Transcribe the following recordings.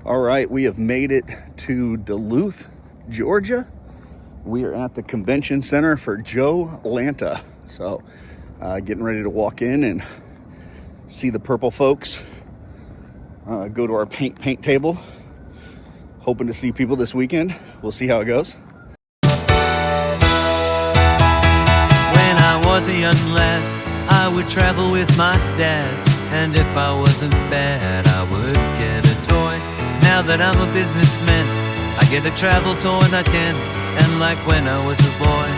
All right, we have made it to Duluth, Georgia. We are at the convention center for Joelanta. So getting ready to walk in and see the purple folks. Go to our paint table. Hoping to see people this weekend. We'll see how it goes. When I was a young lad, I would travel with my dad. And if I wasn't bad, I would get a toy. Now that I'm a businessman, I get a travel toy that can. And like when I was a boy,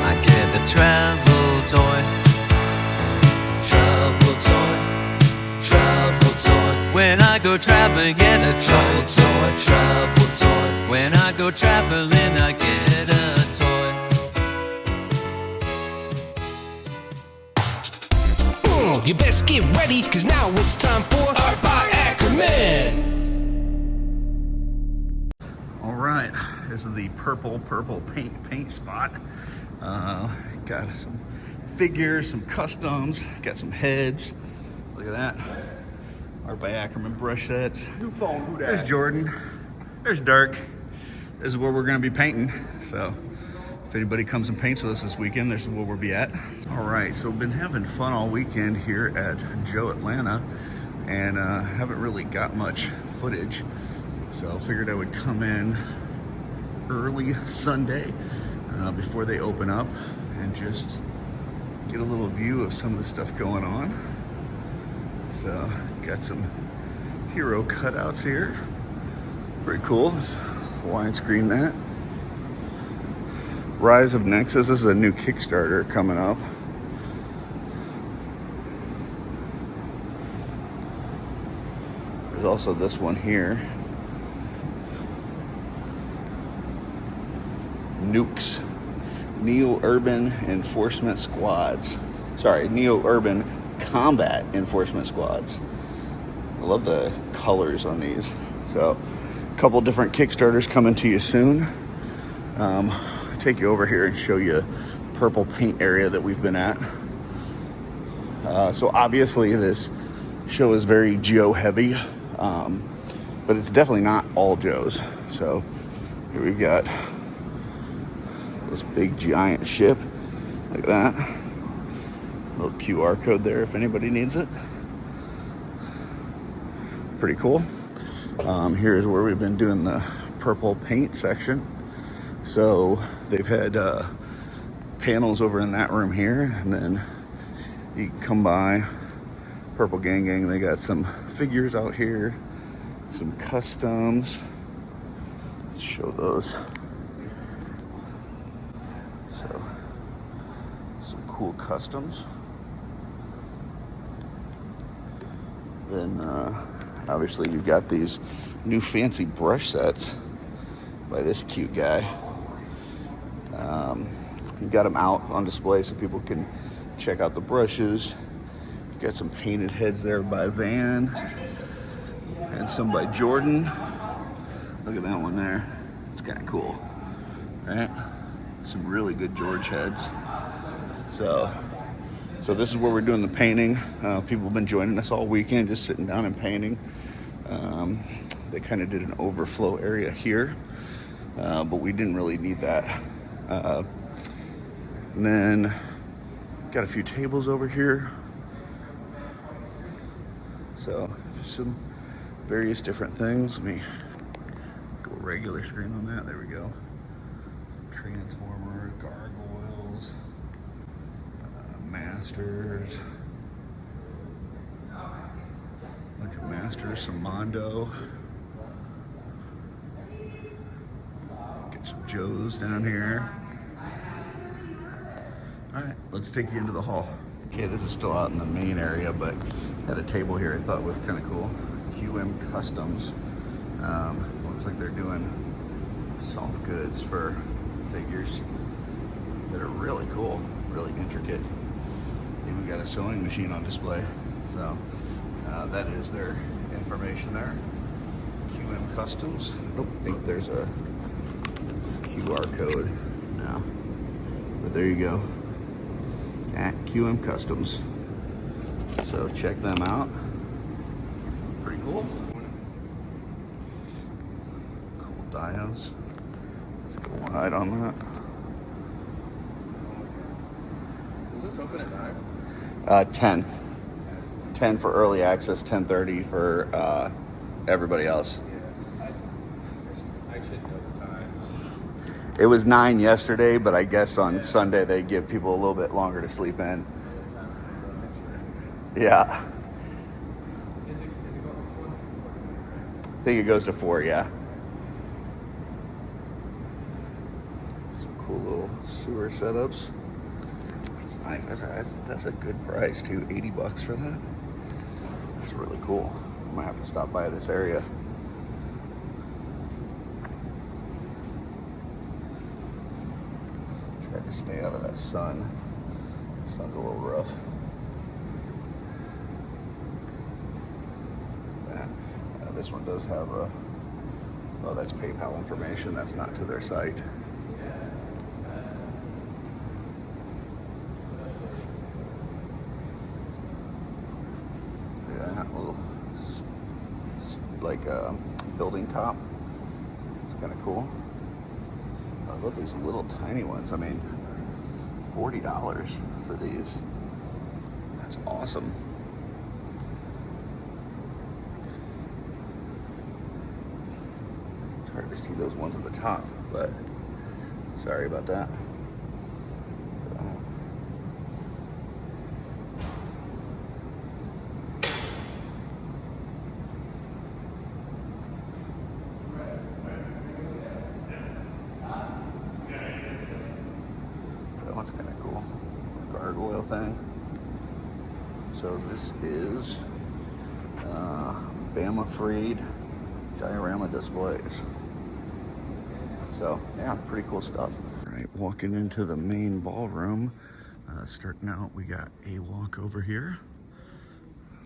I get a travel toy. Travel toy, travel toy. When I go traveling, get a travel toy. Travel toy. When I go traveling, I get a toy. You best get ready, cause now it's time for Art by Akerman. All right, this is the purple paint spot. Got some figures, some customs, got some heads. Look at that. Art by Akerman brush sets. New phone, who that? There's Jordan. There's Dirk. This is where we're gonna be painting. So if anybody comes and paints with us this weekend, this is where we'll be at. All right, so been having fun all weekend here at Joelanta, and haven't really got much footage. So figured I would come in early Sunday before they open up and just get a little view of some of the stuff going on. So got some hero cutouts here. Pretty cool. Hawaiian screen that. Rise of Nexus. This is a new Kickstarter coming up. There's also this one here. Nukes. Neo-Urban Enforcement Squads. Sorry, Neo-Urban Combat Enforcement Squads. I love the colors on these. So, a couple different Kickstarters coming to you soon. Take you over here and show you purple paint area that we've been at. So obviously this show is very Joe heavy, but it's definitely not all Joes. So here we've got this big giant ship. Look at that. Little QR code there if anybody needs it. Pretty cool. Here's where we've been doing the purple paint section. So they've had panels over in that room here, and then you can come by Purple Gang. They got some figures out here, some customs. Let's show those. So some cool customs. Then obviously you've got these new fancy brush sets by this cute guy. You've got them out on display so people can check out the brushes. Got some painted heads there by Van and some by Jordan. Look at that one there. It's kind of cool, right? Some really good George heads. So this is where we're doing the painting. People have been joining us all weekend, just sitting down and painting. They kind of did an overflow area here, but we didn't really need that. And then got a few tables over here. So just some various different things. Let me go regular screen on that. There we go. Transformer, gargoyles, masters, bunch of masters, some Mondo. Get some Joes down here. All right, let's take you into the hall. Okay, this is still out in the main area, but had a table here I thought was kind of cool. QM Customs. Looks like they're doing soft goods for figures that are really cool, really intricate. Even got a sewing machine on display. So that is their information there. QM Customs. I don't think there's a QR code now, but there you go. At QM Customs. So check them out. Pretty cool. dials. Let's go wide on that. Does this open at 9? 10. 10 for early access, 10:30 for everybody else. Yeah. I should know the time. It was 9 yesterday, but I guess on Sunday they give people a little bit longer to sleep in. Yeah. Is it going to 4? I think it goes to 4, yeah. Some cool little sewer setups. It's nice. That's a good price too. $80 for that. That's really cool. I might have to stop by this area. Try to stay out of that sun. The sun's a little rough. Yeah. This one does have a. Oh, that's PayPal information. That's not to their site. Yeah, a little like building top. It's kind of cool. I love these little tiny ones. I mean, $40 for these. That's awesome. It's hard to see those ones at the top, but sorry about that. That one's kind of cool. Gargoyle thing. So this is Bama Freed diorama displays. So yeah, pretty cool stuff. All right, walking into the main ballroom. Starting out, we got a walk over here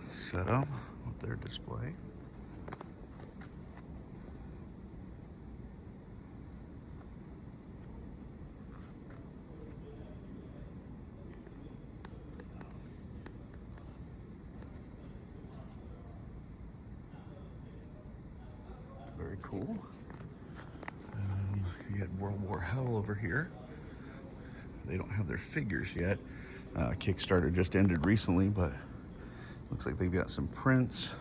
set up with their display. Very cool. You had World War Hell over here. They don't have their figures yet. Kickstarter just ended recently, but looks like they've got some prints,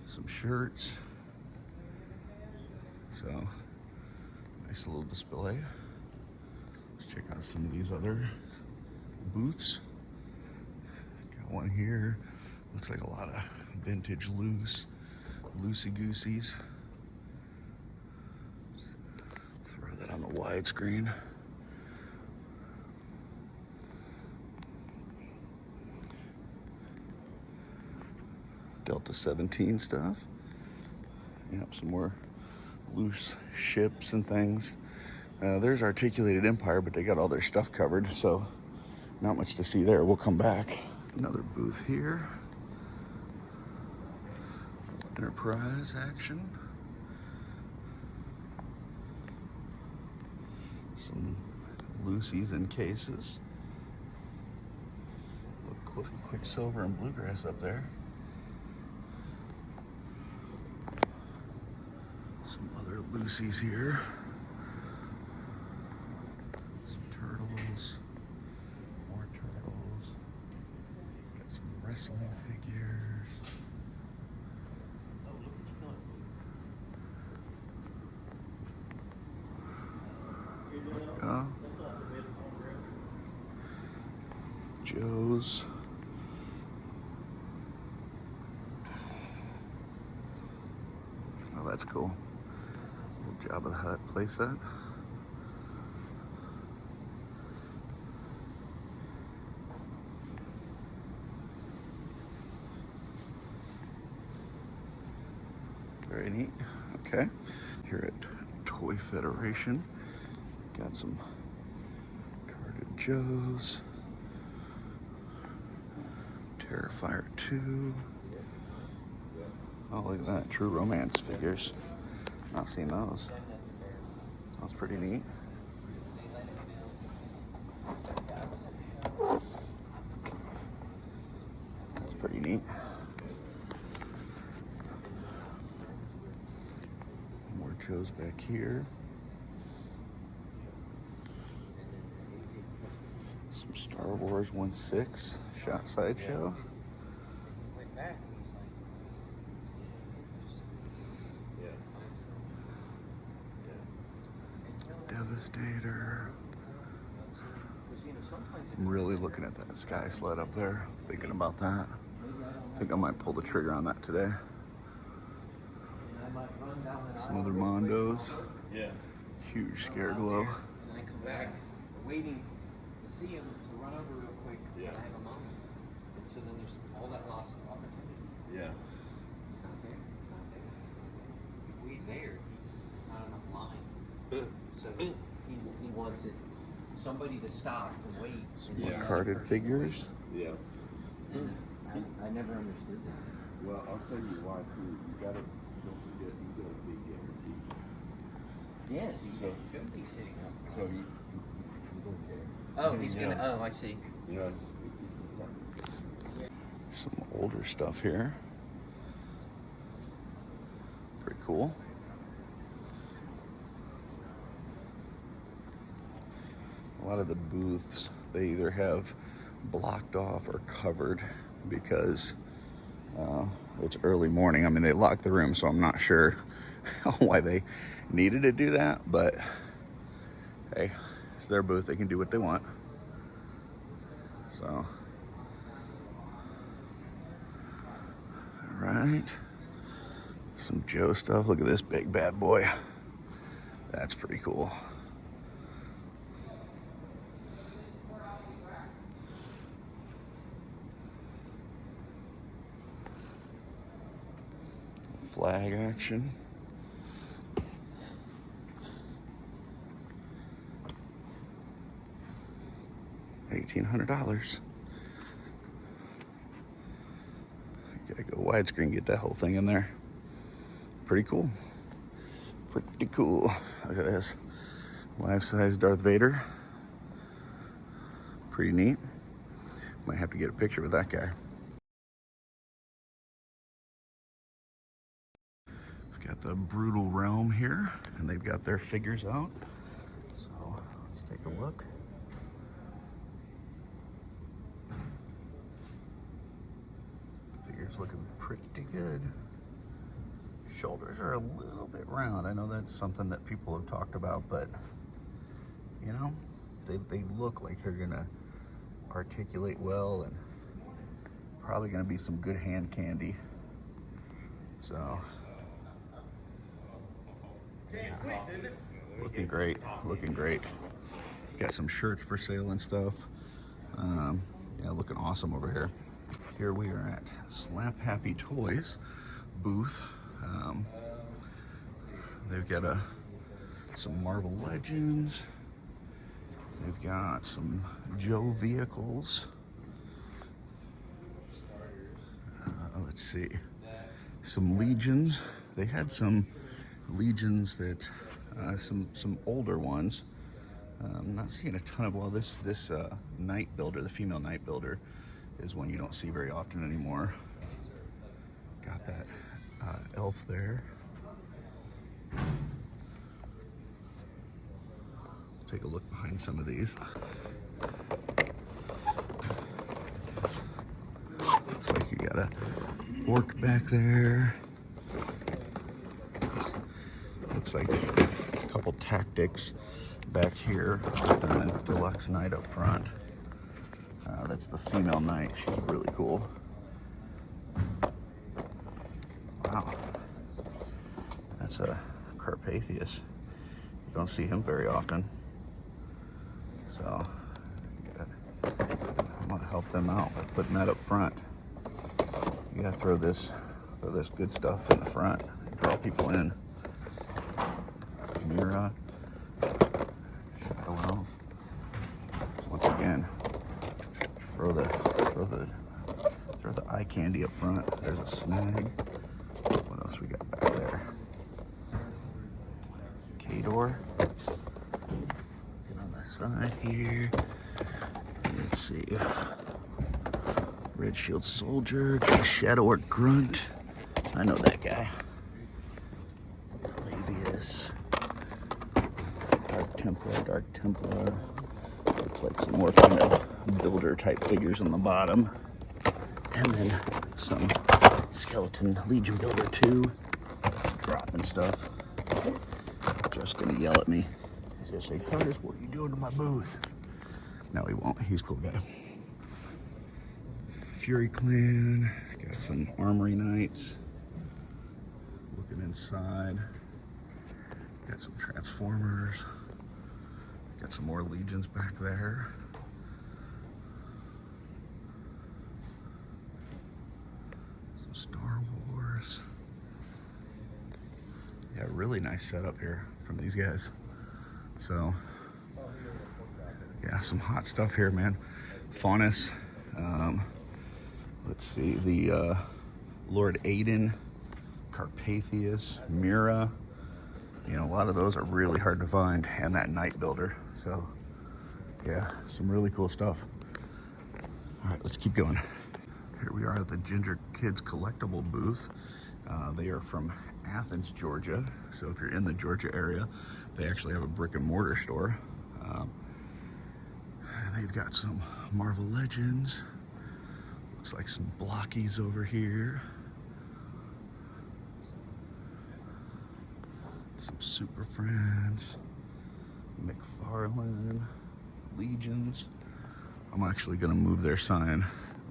some shirts. So, nice little display. Let's check out some of these other booths. Got one here. Looks like a lot of vintage loosey-gooseys. Throw that on the widescreen. Delta 17 stuff. Yep, some more loose ships and things. There's Articulated Empire, but they got all their stuff covered, so not much to see there. We'll come back. Another booth here. Enterprise action. Some loosies in cases. Quicksilver and Bluegrass up there. Some other loosies here. Some turtles. More turtles. Got some wrestling figures. Joe's. Oh, that's cool. Little Jabba the Hutt playset. Very neat. Okay. Here at Toy Federation, got some carded Joes. Terrifier 2. Oh, look at that. True Romance figures. Not seen those. That's pretty neat. That's pretty neat. More Joe's back here. Some Star Wars 1/6 shot sideshow. Devastator. I'm really looking at that sky sled up there, thinking about that. I think I might pull the trigger on that today. Some other Mondos. Yeah. Huge scare glow. And I come back, waiting to see him to run over real quick. Yeah. And I have a moment. And so then there's all that lost opportunity. Yeah. He's not there. He's not there. If he's there, he's not enough line. So he wants it somebody to stop and wait. And Yeah. Carded figures. Yeah. I never understood that. Well, I'll tell you why too. You gotta don't forget he's got a big guarantee. Yes, he should be sitting up. So he don't care. Oh, he's gonna. Oh, I see. Yeah. Some older stuff here. Pretty cool. A lot of the booths, they either have blocked off or covered because it's early morning. I mean, they locked the room, so I'm not sure why they needed to do that, but hey, it's their booth. They can do what they want. So, all right. Some Joe stuff. Look at this big bad boy. That's pretty cool. Flag action. $1,800. You gotta go widescreen, get that whole thing in there. Pretty cool. Pretty cool. Look at this. Life-size Darth Vader. Pretty neat. Might have to get a picture with that guy. We've got the Brutal Realm here, and they've got their figures out. So let's take a look. Figures looking pretty good. Shoulders are a little bit round. I know that's something that people have talked about, but you know, they look like they're gonna articulate well and probably gonna be some good hand candy. So looking great, looking great. Got some shirts for sale and stuff. Yeah, looking awesome over here. Here we are at Slap Happy Toys booth. They've got some Marvel Legends. They've got some Joe vehicles. Let's see, some Legions. They had some Legions that, some older ones. I'm not seeing a ton of, well, this Night Builder, the female Night Builder, is one you don't see very often anymore. Got that elf there. Take a look behind some of these. Looks like you got a orc back there. Looks like a couple tactics back here, and then Deluxe Knight up front. That's the female knight. She's really cool. Wow. That's a Carpathius. You don't see him very often. So I'm gonna help them out by putting that up front. You gotta throw this good stuff in the front, draw people in. Mira, Shadow Elf. Once again, throw the eye candy up front. There's a snag. What else we got back there? Kador. Get on the side here. Let's see. Red Shield Soldier, Shadow or Grunt. I know that guy. Clavius. this. Dark Templar. Looks like some more kind of builder type figures on the bottom. And then some Skeleton Legion Builder 2. Dropping stuff. Just gonna yell at me. He's gonna say, Curtis, what are you doing to my booth? No, he won't. He's a cool guy. Fury Clan. Got some Armory Knights. Looking inside. Got some Transformers. Got some more Legions back there. Some Star Wars. Yeah, really nice setup here from these guys. So, yeah, some hot stuff here, man. Faunus. Let's see, the Lord Aiden, Carpathius, Mira. You know, a lot of those are really hard to find, and that Night Builder. So, yeah, some really cool stuff. All right, let's keep going. Here we are at the Ginger Kids Collectible booth. They are from Athens, Georgia. So if you're in the Georgia area, they actually have a brick and mortar store. They've got some Marvel Legends. Looks like some blockies over here. Some Super Friends, McFarlane, Legions. I'm actually gonna move their sign.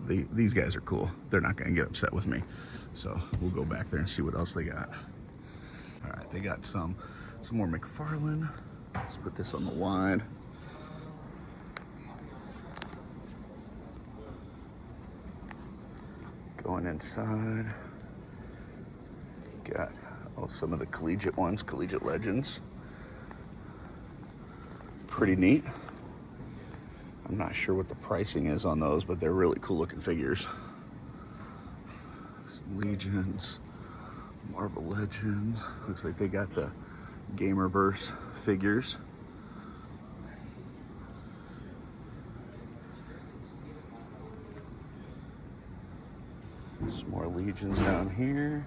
These guys are cool. They're not gonna get upset with me. So we'll go back there and see what else they got. All right, they got some more McFarlane. Let's put this on the wide. Going inside, got some of the collegiate ones, Collegiate Legends. Pretty neat. I'm not sure what the pricing is on those, but they're really cool looking figures. Some Legions, Marvel Legends. Looks like they got the Gamerverse figures. Some more Legions down here.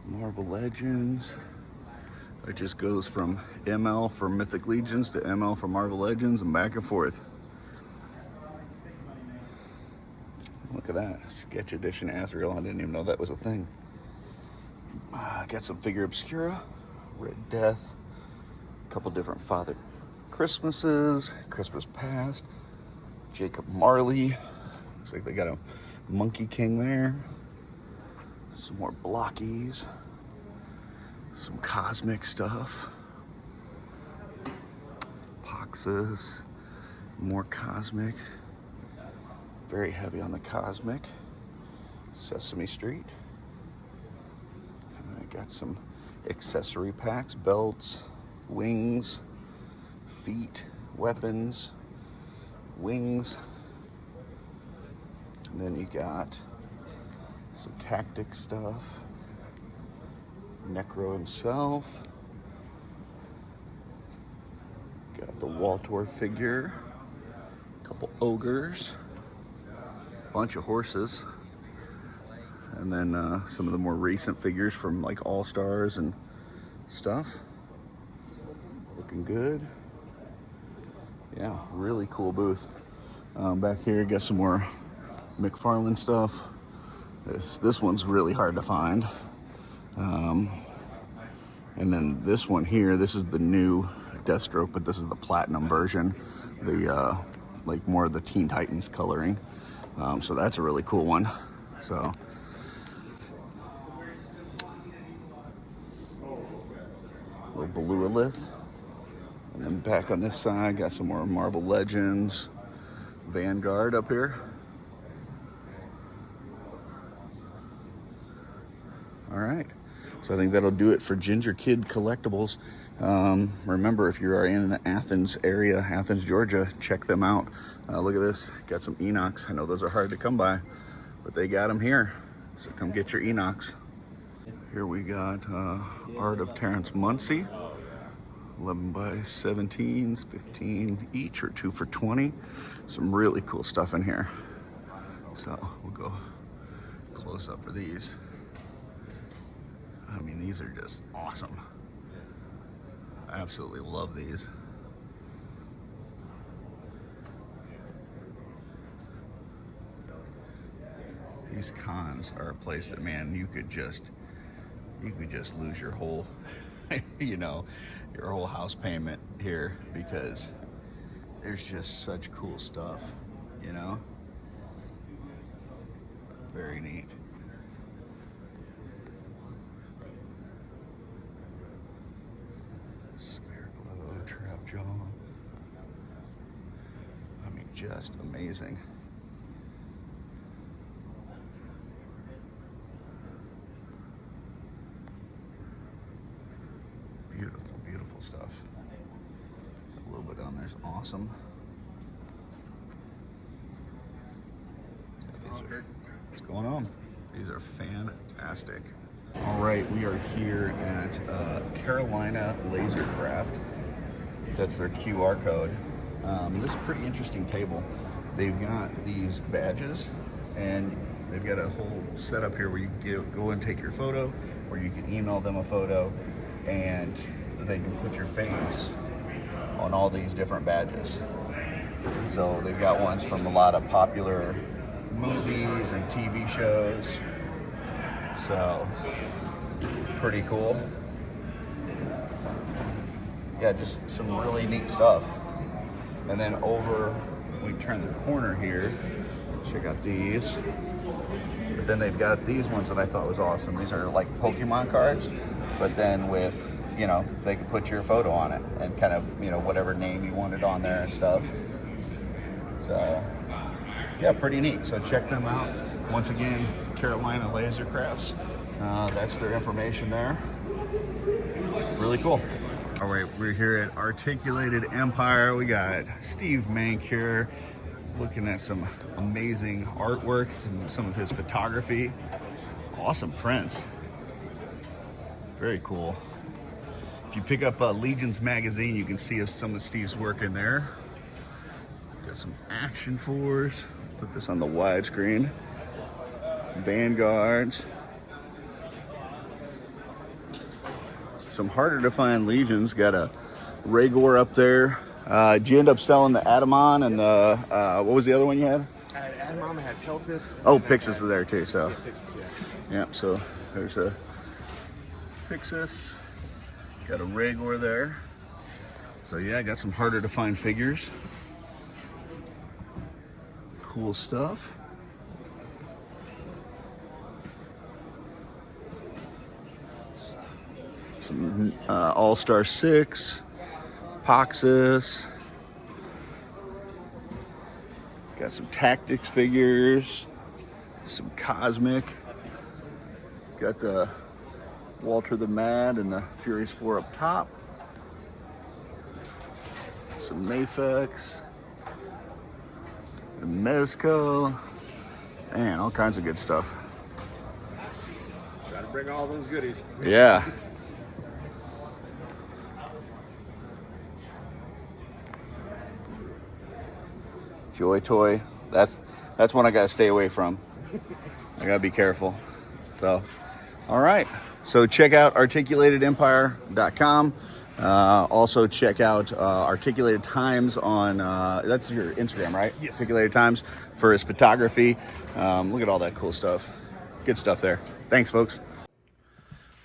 Marvel Legends. It just goes from ML for Mythic Legions to ML for Marvel Legends and back and forth. Look at that. Sketch Edition Azrael. I didn't even know that was a thing. Got some Figure Obscura, Red Death, a couple different Father Christmases, Christmas Past, Jacob Marley. Looks like they got a Monkey King there. Some more blockies. Some cosmic stuff. Boxes. More cosmic. Very heavy on the cosmic. Sesame Street. I got some accessory packs, belts, wings, feet, weapons, wings. And then you got some tactic stuff. Necro himself. Got the Waltor figure. A couple ogres. Bunch of horses. And then some of the more recent figures from like All-Stars and stuff. Looking good. Yeah, really cool booth. Back here, got some more McFarlane stuff. This one's really hard to find. And then this one here, this is the new Deathstroke, but this is the platinum version. The like more of the Teen Titans coloring. So that's a really cool one. So little Belualith. And then back on this side, got some more Marvel Legends, Vanguard up here. All right, so I think that'll do it for Ginger Kid Collectibles. Remember, if you are in the Athens area, Athens, Georgia, check them out. Look at this, got some Enochs. I know those are hard to come by, but they got them here. So come get your Enochs. Here we got Art of Terrence Muncie. 11 by 17s, 15 each, or 2 for 20. Some really cool stuff in here. So we'll go close up for these. I mean, these are just awesome. Absolutely love these. These cons are a place that, man, you could just lose your whole, you know, your whole house payment here because there's just such cool stuff, you know? Very neat. Scareglow, Trapjaw. I mean, just amazing. Beautiful, beautiful stuff. A little bit down there's awesome. What's going on? These are fantastic. All right, we are here at Carolina Lasercraft. That's their QR code. This is a pretty interesting table. They've got these badges, and they've got a whole setup here where you can go and take your photo, or you can email them a photo, and they can put your face on all these different badges. So they've got ones from a lot of popular movies and TV shows. So pretty cool. Yeah, just some really neat stuff. And then over, we turn the corner here, check out these. But then they've got these ones that I thought was awesome. These are like Pokemon cards, but then with, you know, they can put your photo on it and kind of, you know, whatever name you wanted on there and stuff. So, yeah, pretty neat. So check them out. Once again, Carolina Lasercrafts. That's their information there. Really cool. All right, we're here at Articulated Empire. We got Steve Mank here looking at some amazing artwork, some of his photography. Awesome prints. Very cool. If you pick up Legion's magazine, you can see some of Steve's work in there. Got some Action Force. Put this on the widescreen. Vanguards. Some harder to find Legions. Got a Rhaegar up there. Did you end up selling the Atamon and the, what was the other one you had? I had Admon, I had Peltis. Oh, Pixis is there too, so. Pixis, yeah. Yeah, so there's a Pixis. Got a Rhaegar there. So yeah, I got some harder to find figures. Cool stuff. Some All-Star 6, Poxus. Got some Tactics figures, some Cosmic. Got the Walter the Mad and the Furious 4 up top. Some Mafex. The Mezco. Man, all kinds of good stuff. Gotta bring all those goodies. Yeah. Joy Toy. That's one I gotta stay away from. I gotta be careful. So, all right. So check out articulatedempire.com. Also check out Articulated Times on, that's your Instagram, right? Yes. Articulated Times for his photography. Look at all that cool stuff. Good stuff there. Thanks, folks.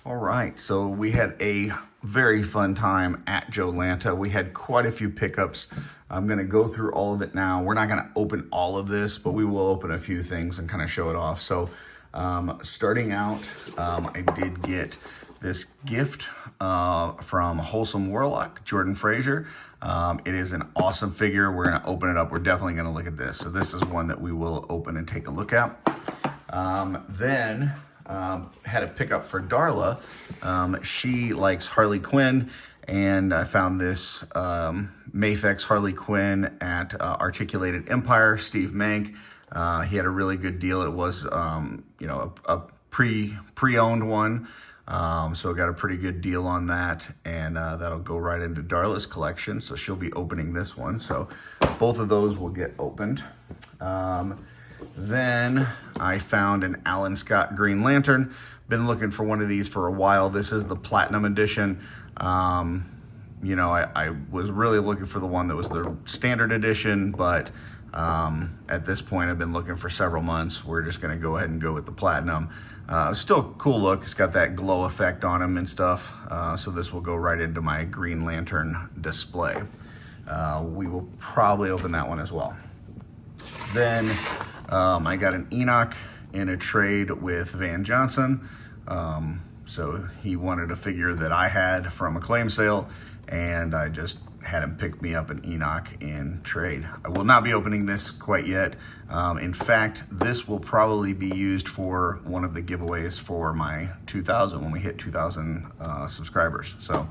All right, so we had a very fun time at Joelanta. We had quite a few pickups. I'm gonna go through all of it now. We're not gonna open all of this, but we will open a few things and kind of show it off. So starting out, I did get this gift from Wholesome Warlock, Jordan Frazier. It is an awesome figure. We're gonna open it up. We're definitely gonna look at this. So this is one that we will open and take a look at. Then had a pickup for Darla. She likes Harley Quinn, and I found this Mafex Harley Quinn at Articulated Empire, Steve Mank. He had a really good deal. It was, you know, a pre-owned one. So I got a pretty good deal on that, and that'll go right into Darla's collection. So she'll be opening this one. So both of those will get opened. Then I found an Alan Scott Green Lantern. Been looking for one of these for a while. This is the Platinum Edition. you know, I was really looking for the one that was the standard edition, but at this point I've been looking for several months. We're just gonna go ahead and go with the platinum. Still a cool look. It's got that glow effect on him and stuff. So this will go right into my Green Lantern display. We will probably open that one as well. Then I got an Enoch in a trade with Van Johnson. So he wanted a figure that I had from a claim sale, and I just had him pick me up an Enoch in trade. I will not be opening this quite yet. In fact, this will probably be used for one of the giveaways for my 2,000 when we hit 2,000 subscribers. So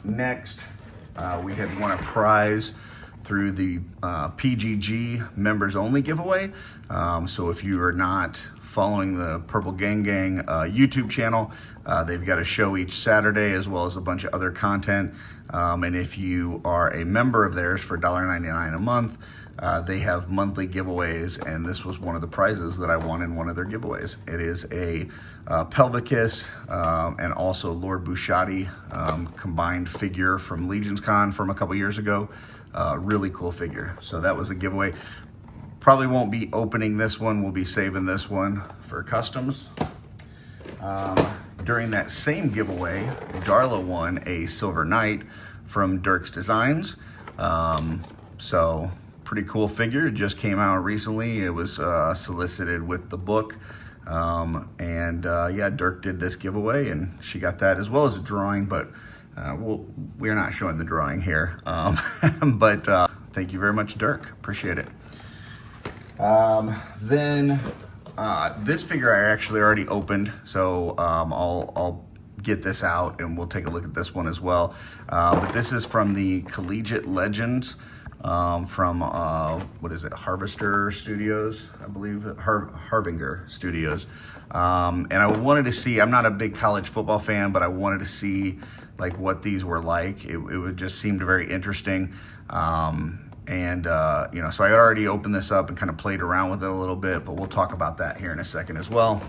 next, we had won a prize through the PGG members only giveaway. So if you are not following the Purple Gang Gang YouTube channel, they've got a show each Saturday as well as a bunch of other content. And if you are a member of theirs for $1.99 a month, they have monthly giveaways, and this was one of the prizes that I won in one of their giveaways. It is a Pelvicus and also Lord Bushati combined figure from Legion's Con from a couple years ago. Really cool figure. So that was a giveaway. Probably won't be opening this one. We'll be saving this one for customs. During that same giveaway, Darla won a Silver Knight from Dirk's Designs. So pretty cool figure. It just came out recently. It was solicited with the book. Yeah, Dirk did this giveaway, and she got that as well as a drawing, but we're not showing the drawing here. But thank you very much, Dirk. Appreciate it. This figure I actually already opened, so I'll get this out and we'll take a look at this one as well. But this is from the Collegiate Legends from, what is it, Harvester Studios, I believe, Harbinger Studios. And I wanted to see, I'm not a big college football fan, but I wanted to see like what these were like. It would just seemed very interesting. You know, so I already opened this up and kind of played around with it a little bit, but we'll talk about that here in a second as well.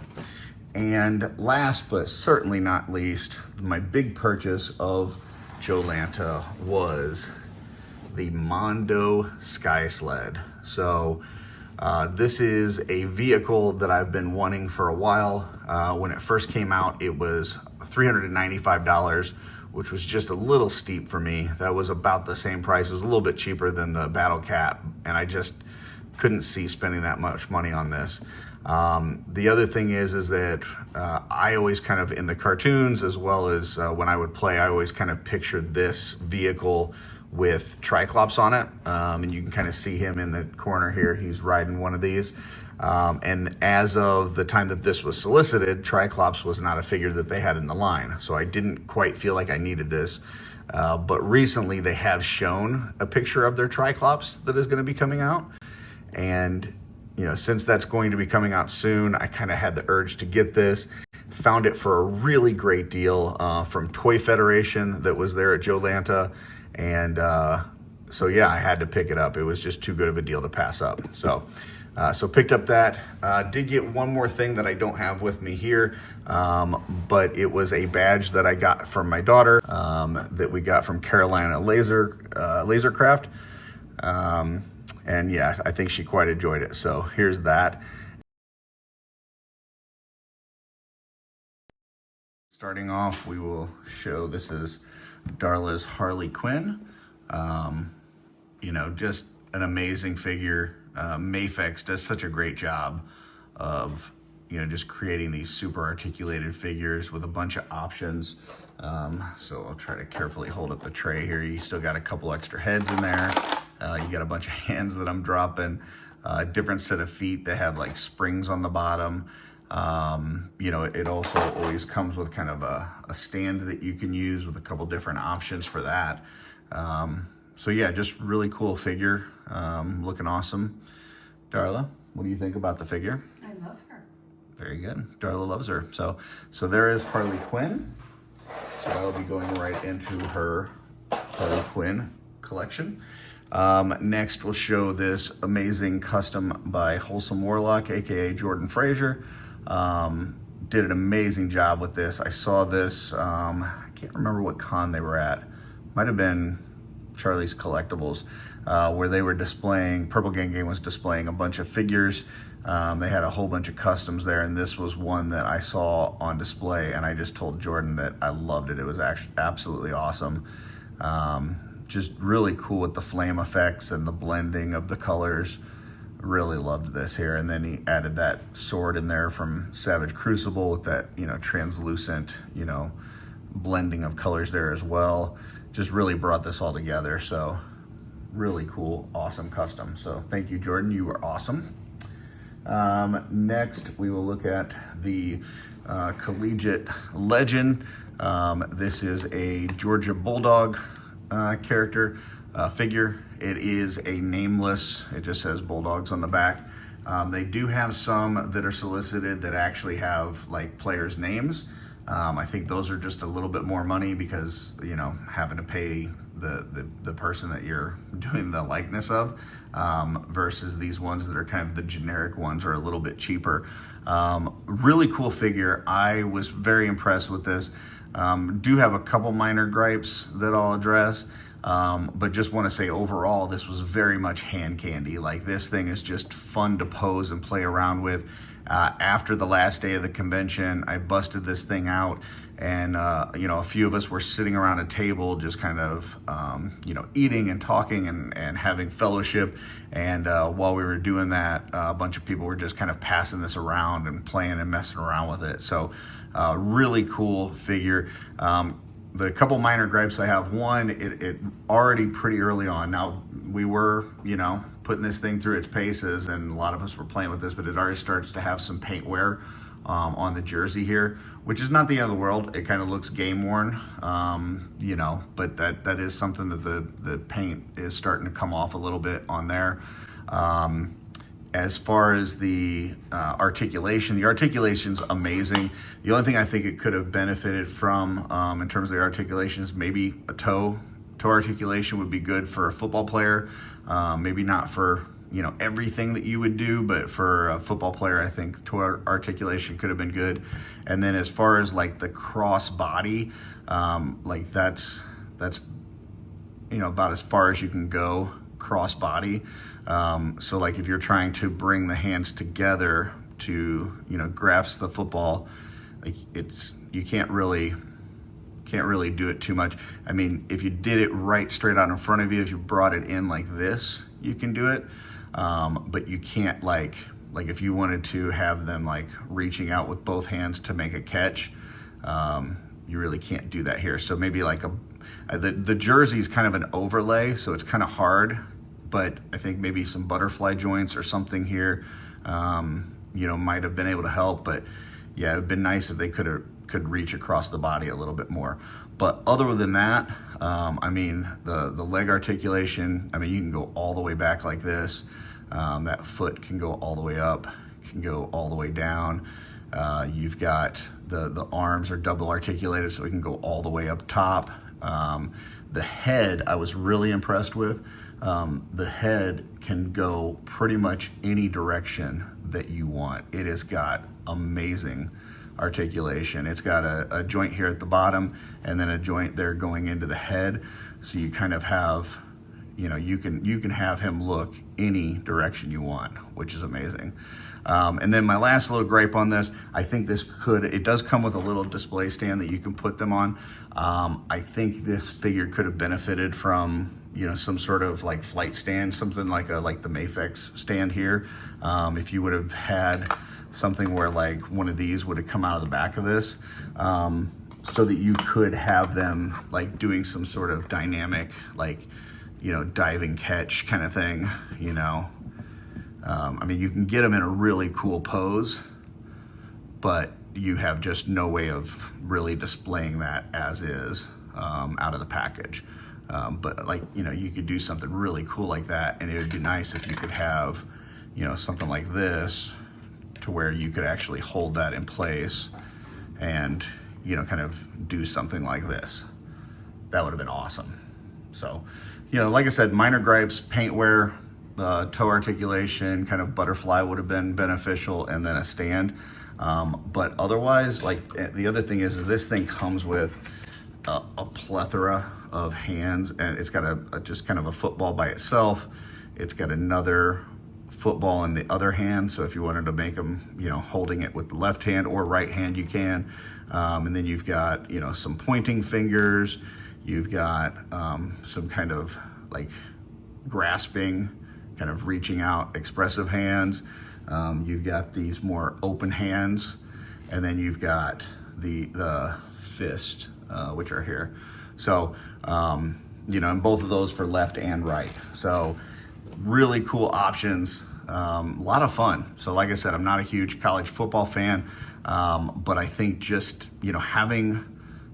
And last but certainly not least, my big purchase of Joelanta was the Mondo Sky Sled. So this is a vehicle that I've been wanting for a while. When it first came out, it was $395, which was just a little steep for me. That was about the same price. It was a little bit cheaper than the Battle Cat, and I just couldn't see spending that much money on this. The other thing is that I always kind of, in the cartoons as well as when I would play, I always kind of pictured this vehicle with Triclops on it. And you can kind of see him in the corner here. He's riding one of these. And as of the time that this was solicited, Triclops was not a figure that they had in the line. So I didn't quite feel like I needed this. But recently they have shown a picture of their Triclops that is going to be coming out. And, you know, since that's going to be coming out soon, I kind of had the urge to get this. Found it for a really great deal from Toy Federation that was there at Joelanta. And so, yeah, I had to pick it up. It was just too good of a deal to pass up. So picked up that. Did get one more thing that I don't have with me here, but it was a badge that I got from my daughter that we got from Carolina Lasercraft. And yeah, I think she quite enjoyed it. So here's that. Starting off, we will show, this is Darla's Harley Quinn. You know, just an amazing figure. Mafex does such a great job of, you know, just creating these super articulated figures with a bunch of options. So I'll try to carefully hold up the tray here. You still got a couple extra heads in there. You got a bunch of hands that I'm dropping. Different set of feet that have like springs on the bottom. You know, it also always comes with kind of a stand that you can use with a couple different options for that. So yeah, just really cool figure, looking awesome. Darla, what do you think about the figure? I love her. Very good. Darla loves her. So there is Harley Quinn. So that'll be going right into her Harley Quinn collection. Next, we'll show this amazing custom by Wholesome Warlock, aka Jordan Frazier. did an amazing job with this. I saw this, I can't remember what con they were at. Might have been Charlie's Collectibles, where they were displaying, Purple Gang was displaying a bunch of figures. They had a whole bunch of customs there, and this was one that I saw on display, and I just told Jordan that I loved it. It was actually absolutely awesome. Just really cool with the flame effects and the blending of the colors. Really loved this here. And then he added that sword in there from Savage Crucible with that, translucent, blending of colors there as well. Just really brought this all together. So really cool, awesome custom. So thank you, Jordan. You were awesome. Next, we will look at the Collegiate Legend. This is a Georgia Bulldog character figure. It is a nameless, it just says Bulldogs on the back. They do have some that are solicited that actually have like players' names. I think those are just a little bit more money because, having to pay the person that you're doing the likeness of, versus these ones that are kind of the generic ones are a little bit cheaper. Really cool figure. I was very impressed with this. Do have a couple minor gripes that I'll address, but just want to say overall, this was very much hand candy. Like, this thing is just fun to pose and play around with. After the last day of the convention, I busted this thing out, and a few of us were sitting around a table just kind of eating and talking and having fellowship, and while we were doing that, a bunch of people were just kind of passing this around and playing and messing around with it. So really cool figure. The couple minor gripes I have, one, it already pretty early on. Now, we were, putting this thing through its paces, and a lot of us were playing with this, but it already starts to have some paint wear on the jersey here, which is not the end of the world. It kind of looks game worn, but that is something that the paint is starting to come off a little bit on there. As far as the articulation's amazing. The only thing I think it could have benefited from in terms of the articulation is maybe a toe articulation would be good for a football player. Maybe not for everything that you would do, but for a football player, I think toe articulation could have been good. And then as far as like the cross body, that's about as far as you can go cross body. So like if you're trying to bring the hands together to grasp the football, like you can't really do it too much. I mean, if you did it right straight out in front of you, if you brought it in like this, you can do it. But you can't like if you wanted to have them like reaching out with both hands to make a catch, you really can't do that here. So maybe like the jersey is kind of an overlay, so it's kind of hard, but I think maybe some butterfly joints or something here, might have been able to help. But yeah, it would have been nice if they could reach across the body a little bit more. But other than that, the leg articulation, you can go all the way back like this. That foot can go all the way up, can go all the way down. You've got the arms are double articulated, so it can go all the way up top. The head, I was really impressed with. The head can go pretty much any direction that you want. It has got amazing articulation. It's got a joint here at the bottom and then a joint there going into the head. So you kind of have, you can have him look any direction you want, which is amazing. And then my last little gripe on this, I think it does come with a little display stand that you can put them on. I think this figure could have benefited from, some sort of like flight stand, something like the Mafex stand here. If you would have had something where like one of these would have come out of the back of this, so that you could have them like doing some sort of dynamic, like, diving catch kind of thing, you can get them in a really cool pose, but you have just no way of really displaying that as is out of the package. But like, you could do something really cool like that, and it would be nice if you could have, something like this to where you could actually hold that in place and, kind of do something like this. That would have been awesome. So, like I said, minor gripes, paint wear, toe articulation, kind of butterfly would have been beneficial, and then a stand. But otherwise, like the other thing is this thing comes with a plethora of hands, and it's got a just kind of a football by itself. It's got another football in the other hand, so if you wanted to make them, you know, holding it with the left hand or right hand, you can. And then you've got, you know, some pointing fingers. You've got some kind of like grasping, kind of reaching out, expressive hands. You've got these more open hands, and then you've got the fist, which are here. So, you know, and both of those for left and right. So really cool options, a lot of fun. So like I said, I'm not a huge college football fan, but I think just, you know, having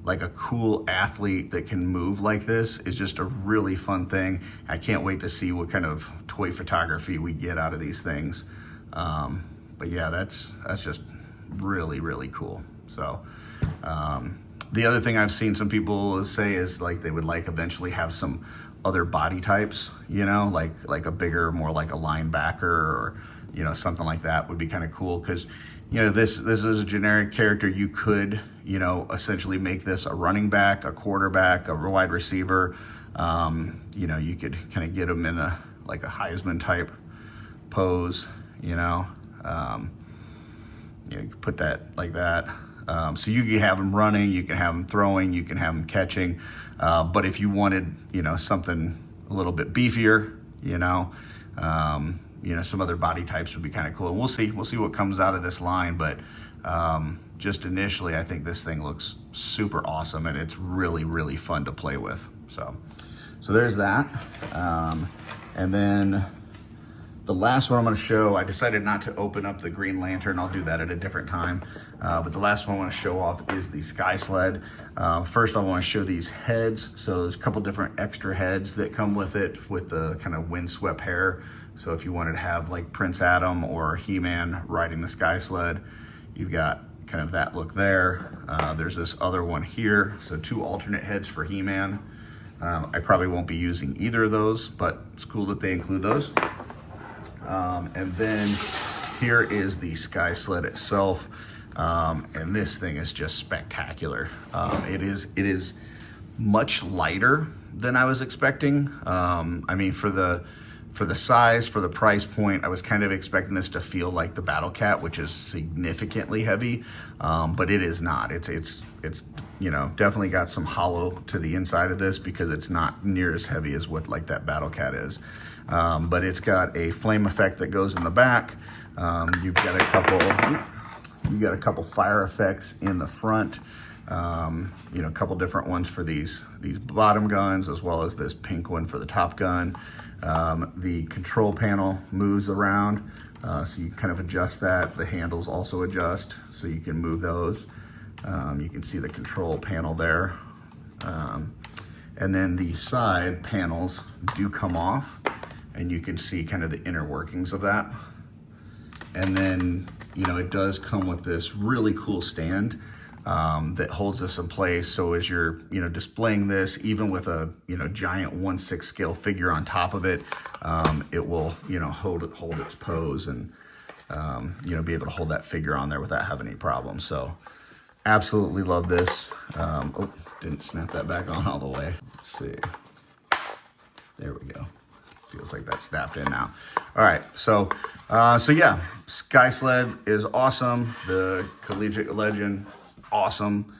like a cool athlete that can move like this is just a really fun thing. I can't wait to see what kind of toy photography we get out of these things. But yeah, that's just really, really cool. So, the other thing I've seen some people say is like they would like eventually have some other body types, you know, like a bigger, more like a linebacker or, you know, something like that would be kind of cool. Cause, you know, this is a generic character. You could, you know, essentially make this a running back, a quarterback, a wide receiver. You know, you could kind of get them in like a Heisman type pose, you know, you could put that like that. So you can have them running, you can have them throwing, you can have them catching. But if you wanted, you know, something a little bit beefier, you know, some other body types would be kind of cool. And we'll see what comes out of this line. But just initially, I think this thing looks super awesome, and it's really, really fun to play with. So there's that. And then the last one I'm going to show, I decided not to open up the Green Lantern. I'll do that at a different time. But the last one I want to show off is the Sky Sled. First, I want to show these heads. So there's a couple different extra heads that come with it, with the kind of windswept hair. So if you wanted to have like Prince Adam or He-Man riding the Sky Sled, you've got kind of that look there. There's this other one here. So 2 alternate heads for He-Man. I probably won't be using either of those, but it's cool that they include those. And then here is the Sky Sled itself, and this thing is just spectacular. It is much lighter than I was expecting. I mean, for the size, for the price point, I was kind of expecting this to feel like the Battle Cat, which is significantly heavy, but it is not. It's you know, definitely got some hollow to the inside of this because it's not near as heavy as what like that Battle Cat is. But it's got a flame effect that goes in the back. You've got a couple fire effects in the front. You know, a couple different ones for these bottom guns, as well as this pink one for the top gun. The control panel moves around, so you kind of adjust that. The handles also adjust, so you can move those. You can see the control panel there. And then the side panels do come off, and you can see kind of the inner workings of that. And then, you know, it does come with this really cool stand that holds this in place. So as you're, you know, displaying this, even with a, you know, giant 1/6 scale figure on top of it, it will, you know, hold its pose and, you know, be able to hold that figure on there without having any problems. So absolutely love this. Oh, didn't snap that back on all the way. Let's see. There we go. Feels like that's snapped in now. All right, so yeah, Sky Sled is awesome. The Collegiate Legend, awesome.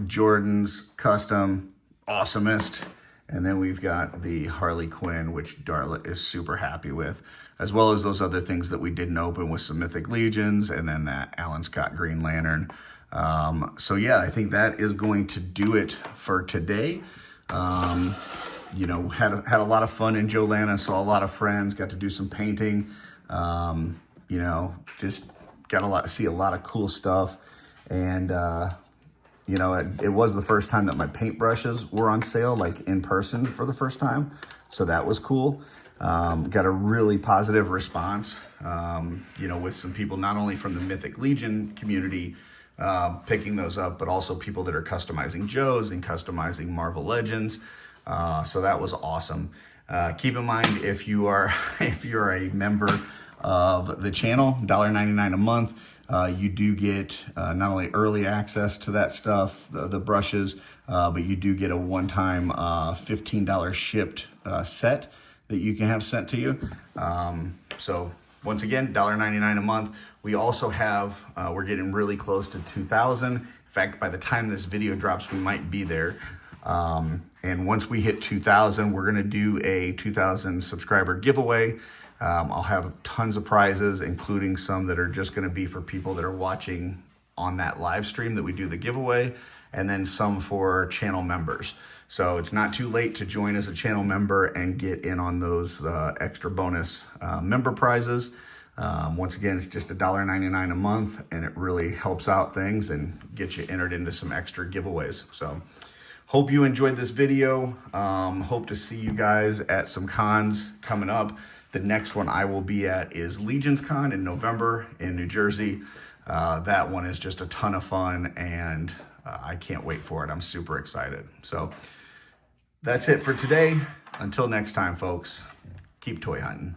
Jordan's Custom, awesomest. And then we've got the Harley Quinn, which Darla is super happy with, as well as those other things that we didn't open with some Mythic Legions, and then that Alan Scott Green Lantern. So yeah, I think that is going to do it for today. You know, had a lot of fun in Joelanta, saw a lot of friends, got to do some painting. You know, just got to see a lot of cool stuff. And, you know, it was the first time that my paintbrushes were on sale, like in person for the first time. So that was cool. Got a really positive response, you know, with some people, not only from the Mythic Legion community, picking those up, but also people that are customizing Joes and customizing Marvel Legends. So that was awesome. Keep in mind, if you're a member of the channel, $1.99 a month, you do get not only early access to that stuff, the brushes, but you do get a one-time $15 shipped set that you can have sent to you. So once again, $1.99 a month. We also have, we're getting really close to 2,000. In fact, by the time this video drops, we might be there. And once we hit 2,000, we're gonna do a 2,000 subscriber giveaway. I'll have tons of prizes, including some that are just gonna be for people that are watching on that live stream that we do the giveaway, and then some for channel members. So it's not too late to join as a channel member and get in on those extra bonus member prizes. Once again, it's just $1.99 a month, and it really helps out things and gets you entered into some extra giveaways. So hope you enjoyed this video. Hope to see you guys at some cons coming up. The next one I will be at is Legion's Con in November in New Jersey. That one is just a ton of fun, and I can't wait for it. I'm super excited. So that's it for today. Until next time, folks, keep toy hunting.